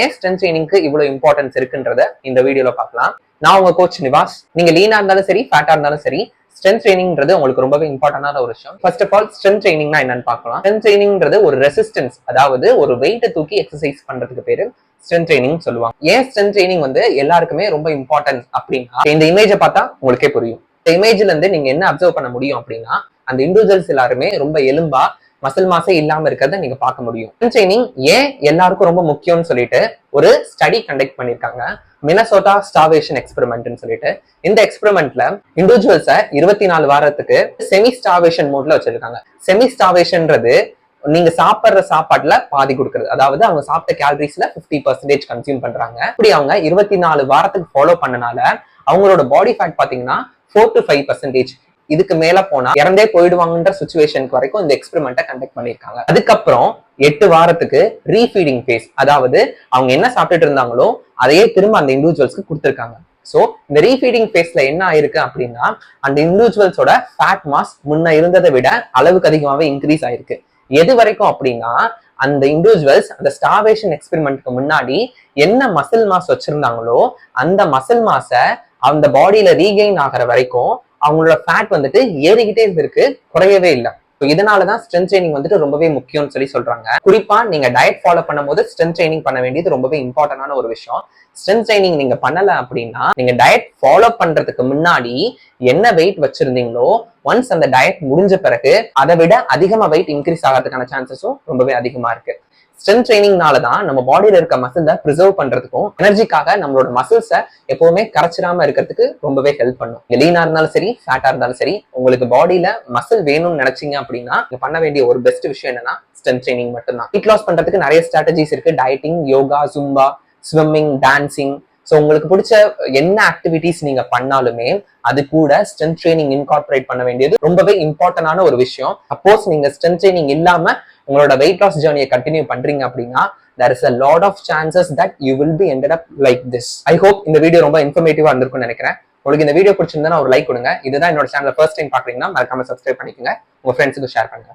ஏன் ஸ்ட்ரென்த் ட்ரைனிங்க்கு இவ்வளவு இம்பார்ட்டன்ஸ் இருக்குன்றத இந்த வீடியோல பார்க்கலாம். நான் உங்க கோச் நிவாஸ். நீங்க லீனா இருந்தாலும் சரி, ஃபேட்டா இருந்தாலும் சரி, ஸ்ட்ரென்த் ட்ரைனிங்ன்றது உங்களுக்கு ரொம்பவே இம்பார்ட்டன்டான ஒரு விஷயம். ஃபர்ஸ்ட் ஆஃப் ஆல் ஸ்ட்ரென்த் ட்ரைனிங்னா என்னன்னு பார்க்கலாம். ஸ்ட்ரென்த் ட்ரைனிங்ன்றது ஒரு ரெசிஸ்டன்ஸ், அதாவது ஒரு வெயிட்டை தூக்கி எக்ஸசைஸ் பண்றதுக்கு பேரு ஸ்ட்ரென்த் ட்ரைனிங் சொல்லுவாங்க. ஏன் ஸ்ட்ரென்த் ட்ரைனிங் எல்லாருக்குமே ரொம்ப இம்பார்ட்டன்ட் அப்படின்னா, இந்த இமேஜை பார்த்தா உங்களுக்கே புரியும். இந்த இமேஜ்ல இருந்து நீங்க என்ன அப்சர்வ் பண்ண முடியும் அப்படின்னா, அந்த இண்டிவிஜுவல்ஸ் எல்லாருமே ரொம்ப எலும்பா மசில் மாசே இல்லாம இருக்கிறத நீங்க பார்க்க முடியும். ஸ்ட்ரென்த் ட்ரைனிங் ஏன் எல்லாருக்கும் ரொம்ப முக்கியம்னு சொல்லிட்டு ஒரு ஸ்டடி கண்டக்ட் பண்ணிருக்காங்க, மினசோட்டா ஸ்டார்வேஷன் எக்ஸ்பெரிமெண்ட்னு சொல்லிட்டு. இந்த எக்ஸ்பெரிமெண்ட்ல இண்டிவிஜுவல்ஸை 24 வாரத்துக்கு செமி ஸ்டார்வேஷன் மோட்ல வச்சிருக்காங்க. செமி ஸ்டார்வேஷன்ன்றது நீங்க சாப்பிடுற சாப்பாட்டுல பாதி கொடுக்குறது, அதாவது அவங்க சாப்பிட்ட கேலரிஸ்ல 50% கன்சியூம் பண்றாங்க. இப்படி அவங்க 24 வாரத்துக்கு ஃபாலோ பண்ணனால அவங்களோட பாடி ஃபேட் பாத்தீங்கன்னா 4 to 5%. இதுக்கு மேல போனா இறந்தே போயிடுவாங்கன்ற சுச்சுவேஷனுக்கு வரைக்கும் இந்த எக்ஸ்பெரிமெண்ட்டை கண்டக்ட் பண்ணிருக்காங்க. அதுக்கப்புறம் 8 வாரத்துக்கு ரீஃபீடிங் ஃபேஸ், அதாவது அவங்க என்ன சாப்பிட்டுட்டு இருந்தாங்களோ அதையே திரும்ப அந்த இண்டிவிஜுவல்ஸ்க்கு கொடுத்துருக்காங்க. சோ இந்த ரீஃபீடிங் ஃபேஸ்ல என்ன ஆயிருக்கு அப்படின்னா, அந்த இண்டிவிஜுவல்ஸோட ஃபேட் மாஸ் முன்ன இருந்ததை விட அளவுக்கு அதிகமாவே இன்க்ரீஸ் ஆயிருக்கு. எது வரைக்கும் அப்படின்னா, அந்த இண்டிவிஜுவல்ஸ் அந்த ஸ்டார்வேஷன் எக்ஸ்பெரிமெண்ட்க்கு முன்னாடி என்ன மசில் மாஸ் வச்சிருந்தாங்களோ அந்த மசில் மாஸ அந்த பாடியில ரீகெயின் ஆகிற வரைக்கும் அவங்களோட ஃபேட் ஏறிக்கிட்டே இருக்கு, குறையவே இல்லை. இதனாலதான் ஸ்ட்ரென்த் ட்ரைனிங் ரொம்பவே முக்கியம்னு சொல்றாங்க. குறிப்பா நீங்க டயட் ஃபாலோ பண்ணும்போது ஸ்ட்ரென்த் ட்ரைனிங் பண்ண வேண்டியது ரொம்பவே இம்பார்ட்டன்டான ஒரு விஷயம். ஸ்ட்ரென்த் ட்ரைனிங் நீங்க பண்ணல அப்படின்னா, நீங்க டயட் ஃபாலோ பண்றதுக்கு முன்னாடி என்ன வெயிட் வச்சிருந்தீங்களோ ஒன்ஸ் அந்த டயட் முடிஞ்ச பிறகு அதை விட அதிகமா வெயிட் இன்க்ரீஸ் ஆகிறதுக்கான சான்சஸும் ரொம்பவே அதிகமா இருக்கு. ஸ்ட்ரென்த் ட்ரைனிங்னால தான் நம்ம பாடியில இருக்க மசில்ஸை ப்ரிசர்வ் பண்றதுக்கும் எனர்ஜிக்காக நம்மளோட மசில்ஸை எப்பவுமே கரைச்சிடாம இருக்கிறதுக்கு ரொம்பவே ஹெல்ப் பண்ணும். லீனா இருந்தாலும் சரி, ஃபேட்டா இருந்தாலும் சரி, உங்களுக்கு பாடியில மசில் வேணும்னு நினைச்சீங்க அப்படின்னா நீங்க பண்ண வேண்டிய ஒரு பெஸ்ட் விஷயம் என்னன்னா ஸ்ட்ரென்த் ட்ரைனிங் மட்டும்தான். வெயிட் லாஸ் பண்றதுக்கு நிறைய ஸ்ட்ராட்டஜிஸ் இருக்கு. Dieting, yoga, Zumba, swimming, dancing. So உங்களுக்கு பிடிச்ச என்ன ஆக்டிவிட்டிஸ் நீங்க பண்ணாலுமே அது கூட ஸ்ட்ரென்த் ட்ரைனிங் இன்கார்பரேட் பண்ண வேண்டியது ரொம்பவே இம்பார்ட்டன்டான ஒரு விஷயம். சப்போஸ் நீங்க ஸ்ட்ரென்த் ட்ரைனிங் இல்லாம உங்களோட வெயிட் லாஸ் ஜர்னியை கண்டினியூ பண்றீங்க அப்படின்னா, there is a lot of chances that you will be ended up like this. I hope இந்த வீடியோ ரொம்ப இன்ஃபர்மேட்டிவா இருந்திருக்கும்னு நினைக்கிறேன். உங்களுக்கு இந்த வீடியோ பிடிச்சிருந்தா ஒரு லைக் கொடுங்க. இதுதான் என்னோட சேனலை ஃபர்ஸ்ட் டைம் பாக்குறீங்கன்னா மறக்காம சப்ஸ்கிரைப் பண்ணிக்கோங்க. உங்க ஃப்ரெண்ட்ஸுக்கு ஷேர் பண்ணுங்க.